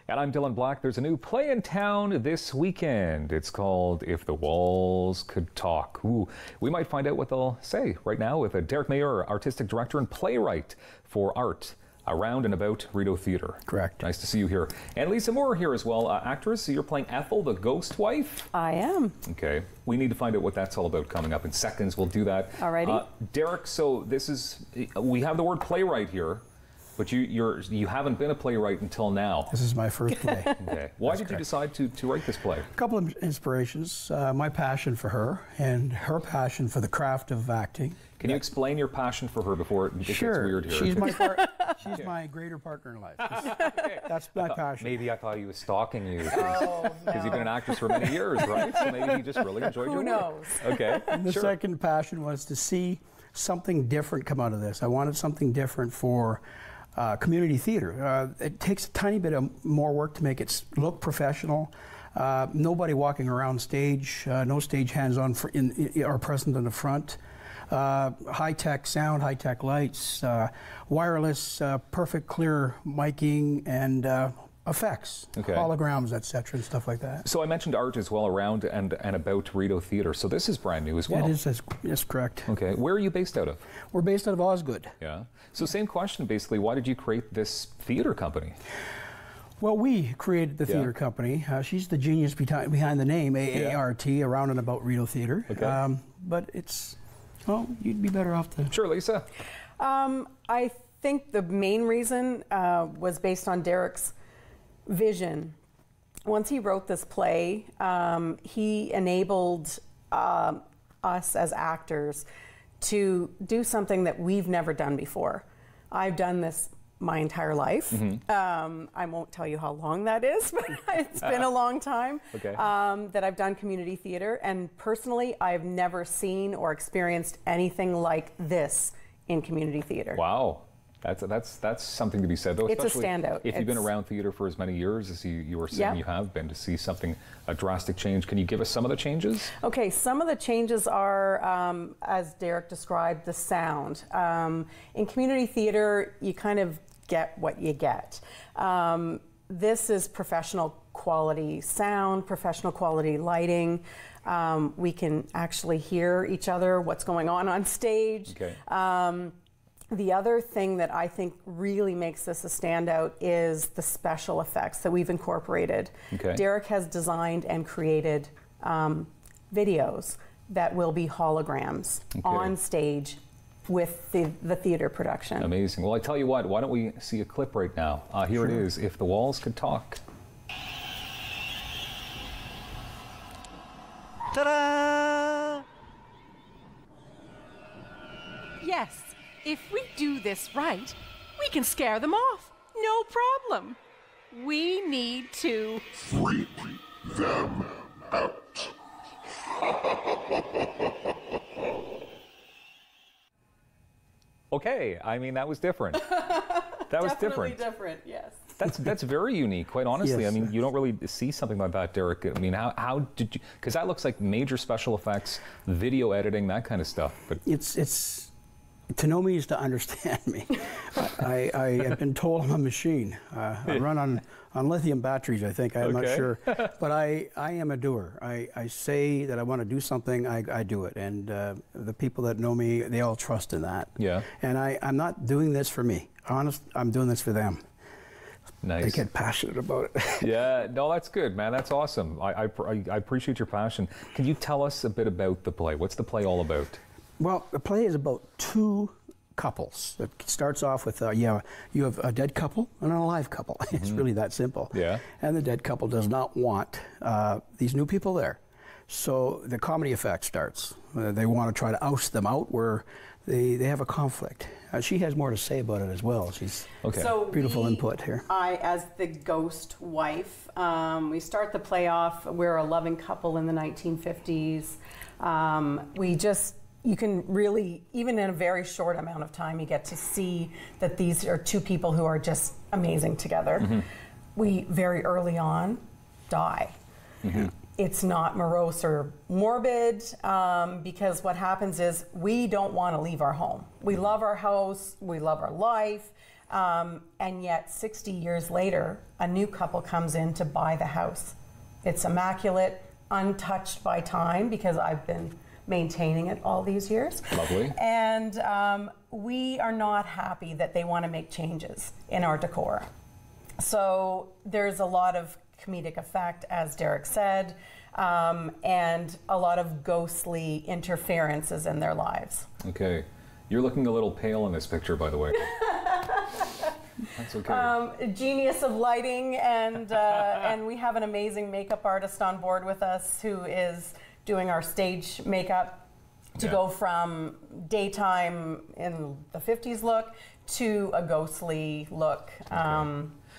And I'm Dylan Black. There's a new play in town this weekend. It's called If the Walls Could Talk. Ooh, we might find out what they'll say right now with Derek Meilleur, artistic director and playwright for AART, Around and About Rideau Theatre. Correct. Nice to see you here. And Lisa Moore here as well, actress. So you're playing Ethel, the ghost wife? I am. Okay. We need to find out what that's all about coming up in seconds. We'll do that. Alrighty. Derek, so this is, we have the word playwright here. But you haven't been a playwright until now. This is my first play. Okay. Why did you decide to write this play? A couple of inspirations. My passion for her and her passion for the craft of acting. Can you explain your passion for her before it gets weird here? She's my greater partner in life. That's my passion. Maybe I thought he was stalking you because you've been an actress for many years, right? So maybe he just really enjoyed your work. Who knows? Okay. And the second passion was to see something different come out of this. I wanted something different for community theater. It takes a tiny bit of more work to make it look professional. Nobody walking around stage, no stage hands on are present in the front. High-tech sound, high-tech lights, wireless, perfect clear miking, and effects, holograms, etc., and stuff like that. So I mentioned art as well, Around and About Rideau Theatre. So this is brand new as well. It is, yes, correct. Okay. Where are you based out of? We're based out of Osgood. Yeah. So same question, basically. Why did you create this theatre company? Well, we created the theatre company. She's the genius behind the name, AART, Around and About Rideau Theatre. Okay. But it's, well, you'd be better off to... Sure, Lisa. I think the main reason was based on Derek's vision. Once he wrote this play, he enabled us as actors to do something that we've never done before. I've done this my entire life. I won't tell you how long that is, but it's been a long time that I've done community theater. And personally, I've never seen or experienced anything like this in community theater. Wow. That's something to be said, though. It's a standout. If you've been around theatre for as many years as you were saying you have been, to see something, a drastic change. Can you give us some of the changes? Okay, some of the changes are, as Derek described, the sound. In community theatre, you kind of get what you get. This is professional quality sound, professional quality lighting. We can actually hear each other, what's going on stage. Okay. The other thing that I think really makes this a standout is the special effects that we've incorporated. Okay. Derek has designed and created videos that will be holograms on stage with the theater production. Amazing. Well, I tell you what, why don't we see a clip right now? Here it is, If the Walls Could Talk. Ta-da! Yes. If we do this right, we can scare them off. No problem. We need to freak them out. Okay, I mean, that was different. That was different. Different, yes. That's very unique, quite honestly. Yes. I mean, you don't really see something like that, Derek. I mean, how did you, because that looks like major special effects, video editing, that kind of stuff. But it's to know me is to understand me. I have been told I'm a machine. I run on lithium batteries, I think. I'm not sure. But I am a doer. I say that I want to do something, I do it. And the people that know me, they all trust in that. Yeah. And I'm not doing this for me. Honest, I'm doing this for them. Nice. They get passionate about it. Yeah, no, that's good, man. That's awesome. I appreciate your passion. Can you tell us a bit about the play? What's the play all about? Well, the play is about two couples. It starts off with, you have a dead couple and an alive couple. It's really that simple. Yeah. And the dead couple does not want these new people there. So the comedy effect starts. They want to try to oust them out where they have a conflict. She has more to say about it as well. She's beautiful input here. As the ghost wife, we start the play off. We're a loving couple in the 1950s. You can really, even in a very short amount of time, you get to see that these are two people who are just amazing together. We, very early on, die. It's not morose or morbid, because what happens is we don't want to leave our home. We love our house, we love our life, And yet 60 years later, a new couple comes in to buy the house. It's immaculate, untouched by time, because I've been maintaining it all these years. Lovely. And we are not happy that they want to make changes in our decor. So there's a lot of comedic effect, as Derek said, and a lot of ghostly interferences in their lives. Okay. You're looking a little pale in this picture, by the way. That's okay. Genius of lighting, and we have an amazing makeup artist on board with us who is doing our stage makeup to go from daytime in the 50s look to a ghostly look.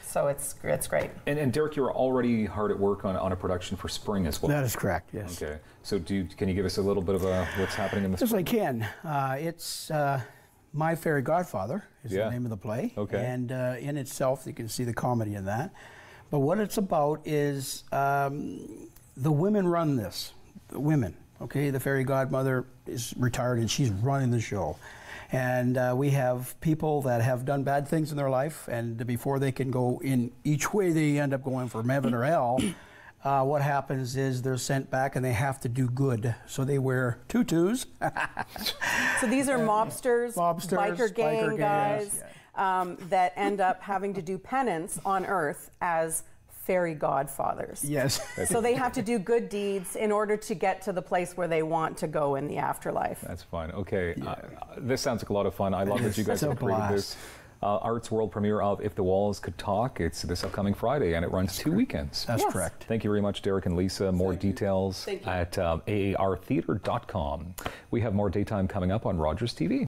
So it's great. And Derek, you're already hard at work on a production for spring as well. That is correct, yes. Okay. So can you give us a little bit of what's happening in the spring? Yes, I can. It's My Fairy Godfather is the name of the play. Okay. And in itself, you can see the comedy in that. But what it's about is the women run this. The women, okay? The fairy godmother is retired and she's running the show. And we have people that have done bad things in their life, and before they can go in each way, they end up going from heaven or hell. What happens is they're sent back and they have to do good. So they wear tutus. So these are mobsters, biker gang guys that end up having to do penance on Earth as fairy godfathers. Yes. So they have to do good deeds in order to get to the place where they want to go in the afterlife. That's fine. Okay. This sounds like a lot of fun. I love that you guys have created this. Art's world premiere of If the Walls Could Talk. It's this upcoming Friday, and it runs 2 weekends. That's correct. Thank you very much, Derek and Lisa. More details at AARtheatre.com. We have more daytime coming up on Rogers TV.